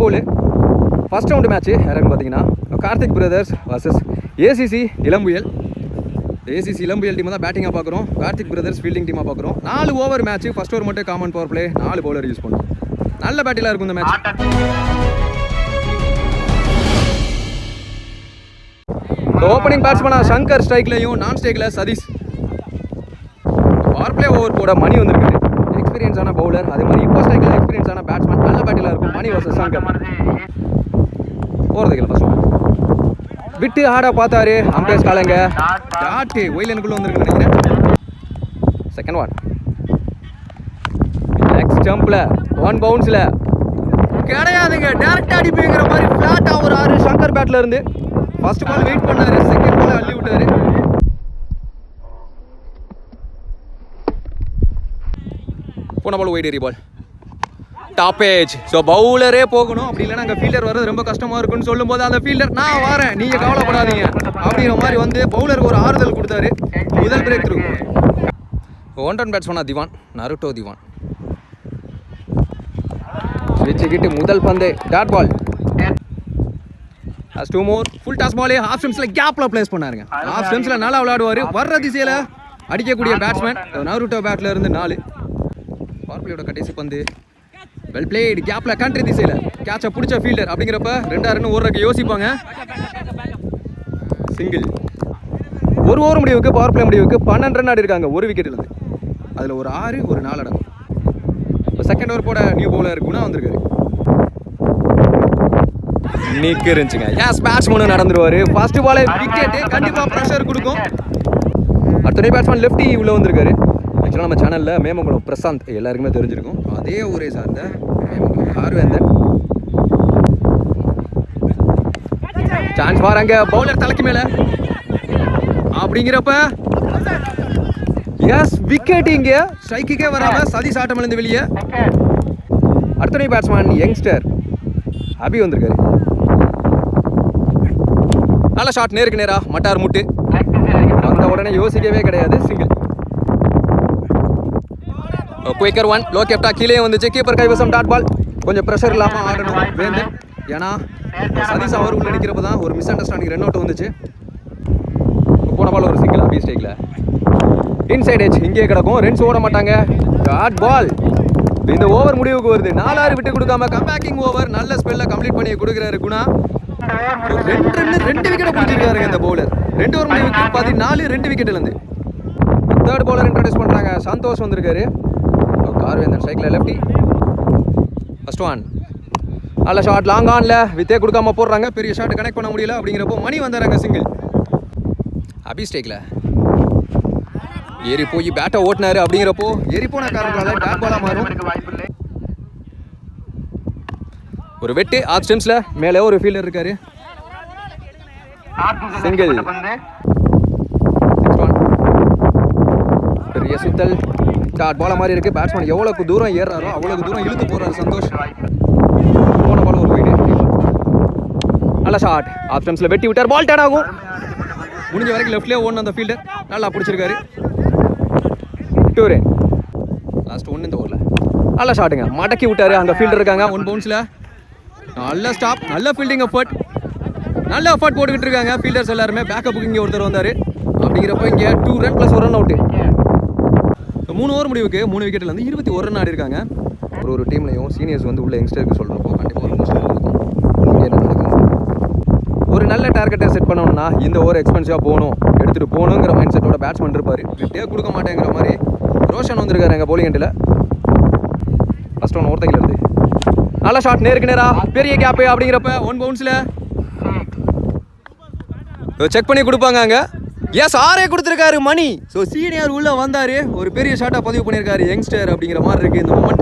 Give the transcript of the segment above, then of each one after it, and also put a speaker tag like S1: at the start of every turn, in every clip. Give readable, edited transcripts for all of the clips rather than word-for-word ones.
S1: போல் first round match யாருன்னு பார்த்தீங்கன்னா Karthik brothers versus ACC Ilampuyal. ACC Ilampuyal டீமை தான் பேட்டிங்காக பார்க்குறோம், கார்த்திக் பிரதர்ஸ் ஃபீல்டிங் டீமாக பார்க்குறோம். 4 ஓவர் மேட்ச்சு. ஃபர்ஸ்ட் ஓவர் மட்டும் common power play, 4 bowler use பண்ணுவோம். நல்ல பேட்டிலாக இருக்கும் இந்த மேட்ச். ஓப்பனிங் பேட்ஸ்மேனாக சங்கர் ஸ்ட்ரைக்லையும் நான் ஸ்ட்ரைக்கில் சதீஷ். பவர் பிளே ஓவர் போட மணி வந்திருக்குது, எக்ஸ்பீரியன்ஸான பவுலர். அதே மாதிரி இப்போ ஸ்ட்ரைக்கில் எக்ஸ்பீரியன்ஸான பேட்ஸ்மேன். நல்ல பேட்டிலாக இருக்கும் மணி வர்சஸ் சங்கர். போகிறதுக்கு ஃபர்ஸ்ட் ஓவர் விட்டு ஆட பார்த்தாரு அம்பேஸ் காலங்க. டாட்டு ஒயிலனுக்குள்ளே வந்துருக்கு நினைக்கிறேன். செகண்ட் ஒன் லெக் ஸ்டம்பில் 1 பவுன்ஸில் கிடையாதுங்க, டேரக்டாக அடிப்புங்கிற மாதிரி ஃப்ளாட்டாக ஒரு 6 சங்கர் பேட்டில் இருந்து. ஃபர்ஸ்ட் பால் வெயிட் பண்ணாரு, செகண்ட் பால் அள்ளி விட்டாரு. போன பால் ஒயிட் ஏரி பால் டாப்பேஜ். ஸோ பவுலரே போகணும், அப்படி இல்லைன்னா அங்கே ஃபீல்டர் வர்றது ரொம்ப கஷ்டமாக இருக்குன்னு சொல்லும்போது அந்த ஃபீல்டர் நான் வரேன் நீங்கள் கவலைப்படாதீங்க அப்படிங்கிற மாதிரி வந்து பவுலருக்கு ஒரு ஆறுதல் கொடுத்தாரு. முதல் பிரேக் த்ரூ. 1 ரன் பேட்ஸ்மேனா திவான், நருட்டோ திவான் வச்சுக்கிட்டு முதல் பந்து dot ball. Two more full toss பாலே ஹாஃப் ஸ்டெம்ஸில் கேப்பில் பிளேஸ் பண்ணாருங்க. ஹாஃப் ஸ்டெம்ஸில் நல்லா விளையாடுவார், வர்ற திசையில் அடிக்கக்கூடிய பேட்ஸ்மேன் நருட்டோ பேட்டில் இருந்து 4. பவர் பிளேயோட கடைசி பந்து வெல் பிளேட், கேப்பில் கண்ட்ரி திசையில் கேட்சை பிடிச்ச ஃபீல்டர் அப்படிங்கிறப்ப 2 ரன் ஓடுறதுக்கு யோசிப்பாங்க. சிங்கிள். ஒரு ஓவர் முடிவுக்கு பவர் பிளே முடிவுக்கு 12 ரன் ஆடி இருக்காங்க ஒரு விக்கெட்டில். அதில் ஒரு 6 ஒரு 4 அடங்கும். இப்போ செகண்ட் ஓவர் போட நியூ பவுலர் குணா வந்திருக்காரு. நிற்கு இருந்துச்சுங்க. எஸ் பேட்ஸ்மேனும் நடந்துருவார். ஃபர்ஸ்ட் பாலே விக்கெட்டு கண்டிப்பாக ப்ரெஷர் கொடுக்கும். அடுத்த பேட்ஸ்மேன் லெஃப்டி உள்ளே வந்திருக்காரு. ஆக்சுவலாக நம்ம சேனலில் மேமங்குளம் பிரசாந்த் எல்லாருக்குமே தெரிஞ்சிருக்கும், அதே ஊரே சார்ந்த மேமங்குளம் ஹார்வேந்தன். சான்ஸ் வராங்க பவுலர் தலைக்கு மேலே அப்படிங்கிறப்ப எஸ் விக்கெட். இங்கே ஸ்ட்ரைக்குக்கே வராமல் சதீஷ் ஆட்டம் இழந்து வெளியே. அடுத்த பேட்ஸ்மேன் யங்ஸ்டர் அபி வந்திருக்காரு. நல்ல ஷாட், நேருக்கு நேரா மட்டார் முட்டு. வந்த உடனே யோசிக்கவே கிடையாது, சிங்கிள். குயிக்கர் ஒன், லோ கேப்டா கீழே வந்துச்சு, கீப்பர் கைவசம் டாட் பால். கொஞ்சம் ப்ரெஷர் இல்லாமல் ஆடணும் வேந்தன். ஏன்னா சதீஷ் அவர் உள்ள நிற்கிறப்ப தான் ஒரு மிஸ் அண்டர்ஸ்டாண்டிங் ரன் அவுட் வந்துச்சு. போன பால் ஒரு சிங்கிள் அபி ஸ்ட்ரைக்கில் இன்சைட் எட்ஜ் இங்கே கிடக்கும், ரன்ஸ் ஓட மாட்டாங்க. Dot ball. இந்த ஓவர் முடிவுக்கு வருது. 4 விட்டு கொடுக்காம கம்பேக்கிங் ஓவர் நல்ல ஸ்பெல்ல கம்ப்ளீட் பண்ணி கொடுக்குறாரு குணா. 2 விக்கெட்டை பிடிச்சிருக்காருங்க இந்த பவுலர். 2 ஓவர் முடிவுக்கு 14 2 விக்கெட்லேருந்து. தேர்ட் பவுலர் இன்ட்ரடியூஸ் பண்ணுறாங்க, சந்தோஷ் வந்திருக்காரு. கார்வேந்தன் ஸ்ட்ரைக்கில் லெஃப்டி. ஃபர்ஸ்ட் ஒன் நல்ல ஷாட், லாங் ஆனில் வித்தே கொடுக்காம போடுறாங்க. பெரிய ஷாட் கனெக்ட் பண்ண முடியல அப்படிங்கிறப்போ மணி வந்துடுறாங்க, சிங்கிள். அபி ஸ்ட்ரைக்கில் ஏறி போய் பேட்டை ஓட்டினாரு அப்படிங்கிறப்போ ஏறி போன காரணங்களால டாட் பாலா மாறும். ஒரு வெட்டு ஆஃப் ஸ்டெம்ஸ்ல மேலே ஒரு ஃபீல்டர் இருக்காரு, சிங்கிள். பெரிய சுத்தல் டாட் பாலா மாதிரி இருக்கு. பேட்ஸ்மேன் எவ்வளவுக்கு தூரம் ஏறாரோ அவ்வளவுக்கு தூரம் இழுத்து போறாரு சந்தோஷ். போன பால் ஒரு வைடு. நல்ல ஷாட், ஆஃப் ஸ்டெம்ஸ்ல வெட்டி விட்டார், பால் டேட் ஆகும். முடிஞ்ச வரைக்கும் லெஃப்ட்லேயே ஓடணும் அந்த ஃபீல்டர், நல்லா பிடிச்சிருக்காரு. 2 ரன். லாஸ்ட் 1 இந்த ஓவரில் நல்ல ஷாட்டுங்க, மடக்கி விட்டாரு. அங்கே ஃபீல்டர் இருக்காங்க 1 பவுன்ஸில். நல்ல ஸ்டாப், நல்ல ஃபீல்டிங் எஃபர்ட், நல்ல எஃபர்ட் போட்டுக்கிட்டு இருக்காங்க ஃபீல்டர்ஸ் எல்லாருமே. பேக்கப்புக்கு இங்கே ஒருத்தர் வந்தார் அப்படிங்கிறப்ப இங்கே 2 run plus 1 run out. 3 over முடிவுக்கு 3 விக்கெட்லேருந்து 21 ரன் ஆடி இருக்காங்க. ஒரு டீம்லையும் சீனியர்ஸ் வந்து உள்ள யங்ஸ்டருக்கு சொல்கிறப்போ கண்டிப்பாக ஒரு மோஸ்ட் இருக்கும். இங்கே என்ன நடக்குது, ஒரு நல்ல டார்கெட்டை செட் பண்ணணும்னா இந்த ஓவர் எக்ஸ்பென்சிவாக போகணும், எடுத்துகிட்டு போகணுங்கிற மைண்ட் செட்டோட பேட்ஸ்மேன் இருப்பார். விட்டே கொடுக்க மாட்டேங்கிற மாதிரி ரோஷன் வந்திருக்காரு எங்கள் போலிங் எண்டில். ஃபர்ஸ்ட் ஒன் ஒருத்தையில் இருந்து நல்ல ஷாட், நேருக்கு நேரா பெரிய கேப்பு அப்படிங்கிறப்ப 1 பவுன்ஸில் செக் பண்ணி கொடுப்பாங்க அங்கே. எஸ் 6 கொடுத்துருக்காரு மணி. ஸோ சீனியர் உள்ளே வந்தார், ஒரு பெரிய ஷாட்டாக பதிவு பண்ணியிருக்காரு யங்ஸ்டர் அப்படிங்கிற மாதிரி இருக்குது இந்த மொமெண்ட்.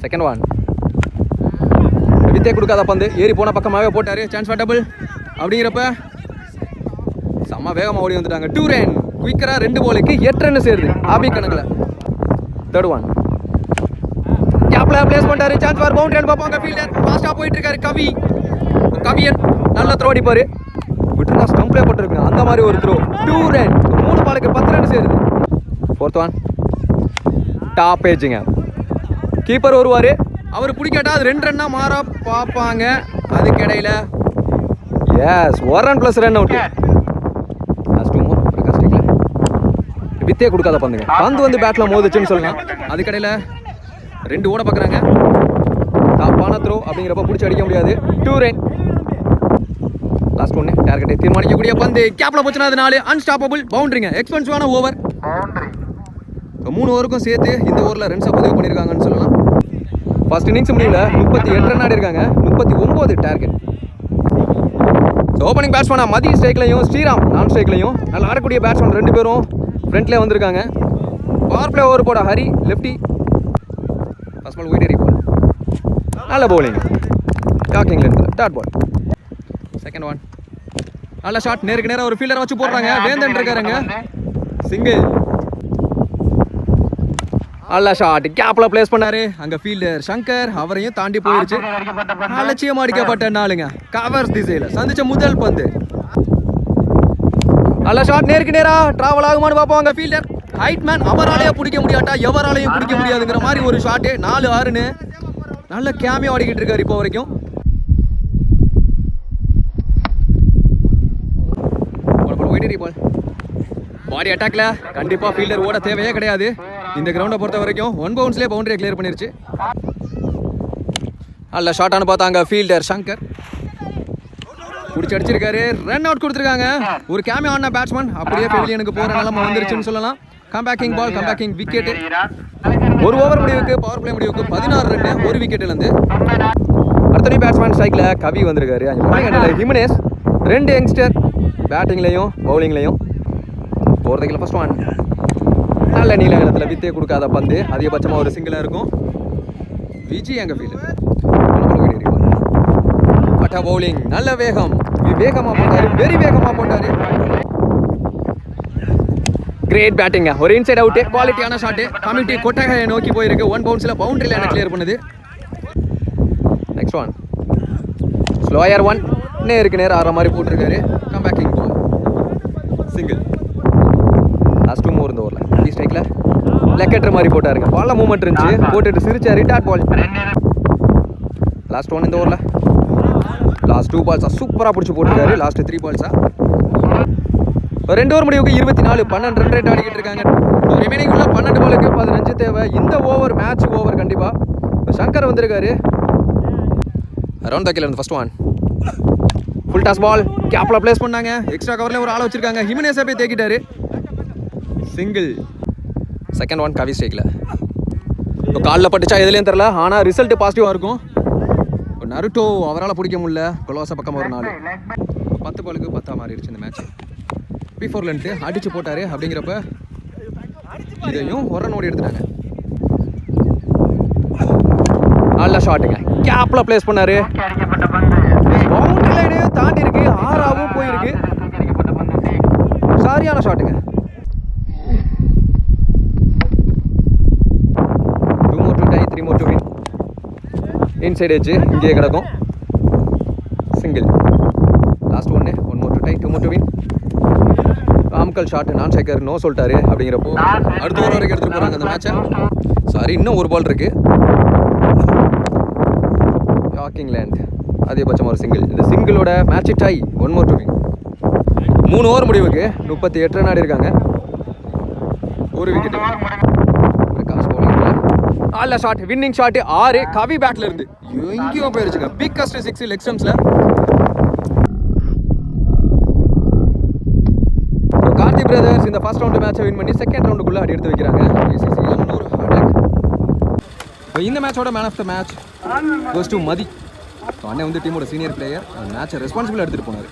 S1: செகண்ட் ஒன் வித்தே கொடுக்காத பந்து ஏறி போன பக்கமாகவே போட்டார். சான்ஸ் ஃபார் டபுள் அப்படிங்கிறப்ப செம்ம வேகமாக ஓடி வந்துட்டாங்க. 2 ரன் குயிக்கராக 2 பாலுக்கு 8 ரன் சேருது ஆபி கணக்கில். தேர்ட் ஒன் கேப்பில் பிளேஸ் பண்ணிட்டாரு. சான்ஸ் ஃபார் பவுண்டரி ரன் பார்ப்பாங்க. ஃபீல்டர் ஃபாஸ்ட்டாக போயிட்டு இருக்காரு கவியன் நல்லா த்ரோ அடிப்பார். விட்டுருந்தா ஸ்டம்ப்லே போட்டுருக்குங்க அந்த மாதிரி ஒரு த்ரோ. 2 ரன் 3 பாலுக்கு 10 ரன் சேருது. ஃபோர்த் ஒன் டாப் ஏஜுங்க. கீப்பர் வருவார், அவர் பிடிக்காட்டா அது 2 ரன்னா மாறா பார்ப்பாங்க. அதுக்கிடையில் எஸ் 1 run plus run out. Last 2 more பிரகாஷ்டிக்கில் வித்தே கொடுக்காத பந்துங்க. பந்து வந்து பேட்டில் மோதிச்சுன்னு சொல்லலாம். அதுக்கடையில் 2 ஓட பார்க்குறாங்க. டாப்பான த்ரோ அப்படிங்கிறப்ப பிடிச்சி அடிக்க முடியாது. 2 ரன். லாஸ்ட் 1 டார்கெட்டை தீர்மானிக்கக்கூடிய பந்து கேப்பில் போச்சுன்னா அது 4 அன்ஸ்டாப்பபிள் பவுண்டரிங்க. எக்ஸ்பென்சிவான ஓவர். 3 ஓவருக்கும் சேர்த்து இந்த ஓவரில் ரன்ஸை பதிவு பண்ணியிருக்காங்கன்னு சொல்லலாம். ஃபர்ஸ்ட் இன்னிங்ஸ் முடியல 38 ரன் ஆடி இருக்காங்க. 39 டார்கெட். ஸோ ஓப்பனிங் பேட்ஸ்மேனாக மதி ஸ்ட்ரைக்லையும் ஸ்ரீராம் நான் ஸ்ட்ரைக்லையும் நல்லா ஆடக்கூடிய பேட்ஸ்மேன் 2 பேரும் ஃப்ரண்ட்லேயே வந்திருக்காங்க. பவர் பிளே ஓவர் போட Hari lefty. First ball wide ball, நல்ல பவுலிங். டாக்கிங்லேருந்து டாட் பால். செகண்ட் ஒன் நல்ல ஷாட். நேருக்கு நேராக ஒரு ஃபீல்டரை வச்சு போடுறாங்க. வேந்தன் இருக்காருங்க. சிங்கிள். நல்ல ஷாட். கேப்ல பிளேஸ் பண்ணாரு. அங்க ஃபீல்டர் சங்கர் அவரையும் தாண்டி போயிடுச்சு. அலட்சியம் அடிக்கப்பட்ட நாளுங்க. கவர்ஸ் திசையில சந்திச்ச முதல் பந்து. நல்ல ஷாட். நேருக்கு நேரா டிராவல் ஆகுமான்னு பார்ப்போம். அங்க ஃபீல்டர் ஹைட் மேன் அவராலேயே பிடிக்க முடியாட்டா எவராலையும் பிடிக்க முடியாதுங்கிற மாதிரி ஒரு ஷாட்டு. 4-6ன்னு நல்ல கேமியோ ஆடிக்கிட்டு இருக்காரு இப்போ வரைக்கும். பால் பாடி அட்டாக்ல கண்டிப்பா ஃபீல்டர் ஓட தேவையே கிடையாது. இந்த கிரவுண்டை பொறுத்த வரைக்கும் 1 பவுன்ஸ்லேயே பவுண்டரியை கிளியர் பண்ணிருச்சு. நல்ல ஷாட்டானு பார்த்தாங்க ஃபீல்டர் சங்கர் பிடிச்சி அடிச்சிருக்காரு. ரன் அவுட் கொடுத்துருக்காங்க. ஒரு கேமியோ ஆன பேட்ஸ்மேன் அப்படியே பெவிலியனுக்கு போகிற நிலைமை வந்துருச்சுன்னு சொல்லலாம். கம்பேக்கிங் பால், கம்பேக்கிங் விக்கெட். 1 ஓவர் முடிவுக்கு பவர் பிளே முடிவுக்கு 16 ரன் 1 விக்கெட்லேருந்து. அடுத்த பேட்ஸ்மேன் ஸ்ட்ரைக்கில் கவி வந்திருக்காரு. ஹிமனேஸ் 2 யங்ஸ்டர் பேட்டிங்லையும் பவுலிங்லையும் போகிறதுக்குள்ள ஃபர்ஸ்ட் ஒன் நல்ல நீல நிலத்தில் வித்தே கொடுக்காத பந்து. அதிகபட்சமாக ஒரு சிங்கிளாக இருக்கும். விஜி எங்கள் ஃபீல்டு பட்டா பவுலிங். நல்ல வேகம். வேகமாக போட்டார். வெரி வேகமாக போட்டார். கிரேட் பேட்டிங்க. ஒரு இன்சைட் அவுட்டு. குவாலிட்டியான ஷாட்டு. கமிட்டி கொட்டகையை நோக்கி போயிருக்கு. 1 பவுன்ஸில் பவுண்டரியில் என்ன கிளியர் பண்ணுது. நெக்ஸ்ட் ஒன் ஸ்லோயர் 1 நேருக்கு நேரம் ஆற மாதிரி போட்டிருக்காரு. கம்பேக்கிங் பால் சிங்கிள். லாஸ்ட் 2 மோர் இந்த ஓவரில் டி ஸ்ட்ரைக்கில் லெக்கெட்ரு மாதிரி போட்டாருங்க. பால்ல மூவ்மெண்ட் இருந்துச்சு. போட்டுட்டு சிரிச்சாரு. Dot ball. லாஸ்ட் 1 இந்த ஓவரில் லாஸ்ட் 2 பால்ஸாக சூப்பராக பிடிச்சி போட்டிருக்காரு. லாஸ்ட் 3 பால்ஸாக 2 ஓவர் முடிவுக்கு 24 12 ரன் ரேட் ஆடிக்கிட்டு இருக்காங்க. ரிமைனிங் உள்ள 12 பாலுக்கு 15 தேவை. இந்த ஓவர் மேட்ச் ஓவர் கண்டிப்பாக. சங்கர் வந்திருக்காரு. அரௌண்ட் த கிலர் first one full toss ball. கேப்ல பிளேஸ் பண்ணாங்க. எக்ஸ்ட்ரா கவர்ல ஒரு ஆளை வச்சிருக்காங்க. ஹிமனேஸை போய் தேக்கிட்டாரு. சிங்கிள். செகண்ட் ஒன் கவி ஸ்ட்ரைக்கில். இப்போ காலில் பட்டுச்சா எதுலேயும் தெரில. ஆனால் ரிசல்ட் பாசிட்டிவாக இருக்கும். இப்போ நருட்டோ அவரால் பிடிக்க முடியல. கொலோசா பக்கம் ஒரு 4 10 பாலுக்கு 10 மாறிடுச்சு இந்த மேட்ச். P4 அடிச்சு போட்டார். அப்படிங்கிறப்ப இதையும் ஒரு ரன் ஓடி எடுத்துட்டாங்க. நல்ல ஷாட்டுங்க. கேப்ல பிளேஸ் பண்ணாரு. பவுண்டரி லைனையும் தாண்டி இருக்கு. 6ஆவும் போயிருக்கு. சரியான ஷாட்டுங்க. 2 more to tie, 3 more to win. Inside edge இங்கேயே கிடக்கும். Single. Last 1 more to tie, 2 more to win. ஆம்கல் ஷாட். நான் ஸ்ட்ரைக்கர் நோ சொல்லிட்டாரு. அப்படிங்கிறப்போ அடுத்த ஓவர் வரைக்கும் எடுத்துகிட்டு போகிறாங்க அந்த மேட்சை. சாரி, இன்னும் ஒரு பால் இருக்கு. டாக்கிங்லேண்ட் அதிகபட்சமாக ஒரு சிங்கிள். இந்த சிங்கிளோட match tie. 1 more to win. 3 over முடிவுக்கு 38 ரன் ஆடி இருக்காங்க. 1 விக்கெட். பிரகாஷ் பவுலிங். நல்ல ஷாட். வின்னிங் ஷாட் 6 கவி பேட்ல இருந்து எங்கேயோ போயிருச்சுங்க. பிக்கஸ்ட் 6 லெக் ஸ்டம்ப்ஸ்ல. கார்த்தி பிரதர்ஸ் இந்த ஃபர்ஸ்ட் ரவுண்ட் மேட்சை வின் பண்ணி செகண்ட் ரவுண்டுக்குள்ள அடி எடுத்து வைக்கிறாங்க. இந்த மேட்சோட man of the match goes to Mathi. அண்ணன் வந்து டீமோட சீனியர் பிளேயர். மேட்சை ரெஸ்பான்சிபிள் எடுத்துகிட்டு போனார்.